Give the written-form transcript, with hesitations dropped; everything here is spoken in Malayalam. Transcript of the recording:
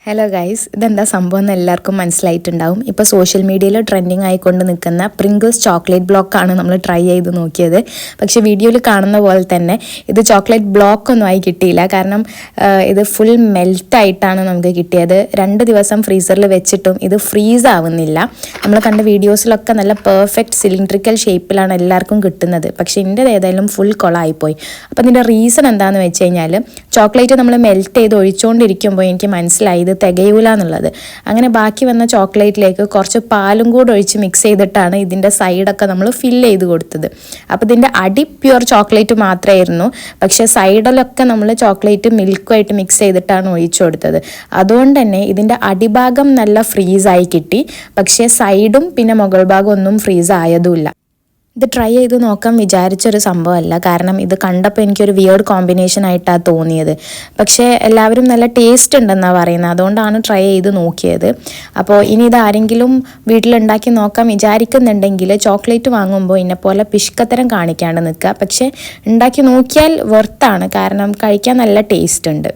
ഹലോ ഗൈസ്, ഇതെന്താ സംഭവം എന്ന് എല്ലാവർക്കും മനസ്സിലായിട്ടുണ്ടാവും. ഇപ്പോൾ സോഷ്യൽ മീഡിയയിൽ ട്രെൻഡിങ് ആയിക്കൊണ്ട് നിൽക്കുന്ന പ്രിങ്കിൾസ് ചോക്ലേറ്റ് ബ്ലോക്കാണ് നമ്മൾ ട്രൈ ചെയ്ത് നോക്കിയത്. പക്ഷേ വീഡിയോയിൽ കാണുന്ന പോലെ തന്നെ ഇത് ചോക്ലേറ്റ് ബ്ലോക്കൊന്നും ആയി കിട്ടിയില്ല. കാരണം ഇത് ഫുൾ മെൽറ്റായിട്ടാണ് നമുക്ക് കിട്ടിയത്. 2 ദിവസം ഫ്രീസറിൽ വെച്ചിട്ടും ഇത് ഫ്രീസ് ആവുന്നില്ല. നമ്മൾ കണ്ട വീഡിയോസിലൊക്കെ നല്ല പെർഫെക്റ്റ് സിലിണ്ട്രിക്കൽ ഷേപ്പിലാണ് എല്ലാവർക്കും കിട്ടുന്നത്. പക്ഷേ എൻ്റെ ഏതായാലും ഫുൾ കൊളായിപ്പോയി. അപ്പോൾ ഇതിൻ്റെ റീസൺ എന്താണെന്ന് വെച്ച് കഴിഞ്ഞാൽ, ചോക്ലേറ്റ് നമ്മൾ മെൽറ്റ് ചെയ്ത് ഒഴിച്ചുകൊണ്ടിരിക്കുമ്പോൾ എനിക്ക് മനസ്സിലായി തികയൂല എന്നുള്ളത്. അങ്ങനെ ബാക്കി വന്ന ചോക്ലേറ്റിലേക്ക് കുറച്ച് പാലും കൂടെ ഒഴിച്ച് മിക്സ് ചെയ്തിട്ടാണ് ഇതിൻ്റെ സൈഡൊക്കെ നമ്മൾ ഫില്ല് ചെയ്ത് കൊടുത്തത്. അപ്പോൾ ഇതിൻ്റെ അടി പ്യുവർ ചോക്ലേറ്റ് മാത്രമായിരുന്നു, പക്ഷേ സൈഡിലൊക്കെ നമ്മൾ ചോക്ലേറ്റ് മിൽക്കുമായിട്ട് മിക്സ് ചെയ്തിട്ടാണ് ഒഴിച്ചു കൊടുത്തത്. അതുകൊണ്ട് തന്നെ ഇതിൻ്റെ അടിഭാഗം നല്ല ഫ്രീസായി കിട്ടി, പക്ഷേ സൈഡും പിന്നെ മുകൾ ഭാഗം ഒന്നും ഫ്രീസ് ആയതുമില്ല. ഇത് ട്രൈ ചെയ്ത് നോക്കാൻ വിചാരിച്ചൊരു സംഭവമല്ല, കാരണം ഇത് കണ്ടപ്പോൾ എനിക്കൊരു വിയേർഡ് കോമ്പിനേഷൻ ആയിട്ടാണ് തോന്നിയത്. പക്ഷേ എല്ലാവരും നല്ല ടേസ്റ്റ് ഉണ്ടെന്നാണ് പറയുന്നത്, അതുകൊണ്ടാണ് ട്രൈ ചെയ്ത് നോക്കിയത്. അപ്പോൾ ഇനി ഇത് ആരെങ്കിലും വീട്ടിലുണ്ടാക്കി നോക്കാൻ വിചാരിക്കുന്നുണ്ടെങ്കിൽ ചോക്ലേറ്റ് വാങ്ങുമ്പോൾ ഇന്നെപ്പോലെ പിഷ്കത്തരം കാണിക്കാണ്ട് നിൽക്കുക. പക്ഷേ ഉണ്ടാക്കി നോക്കിയാൽ വെർത്താണ്, കാരണം കഴിക്കാൻ നല്ല ടേസ്റ്റ് ഉണ്ട്.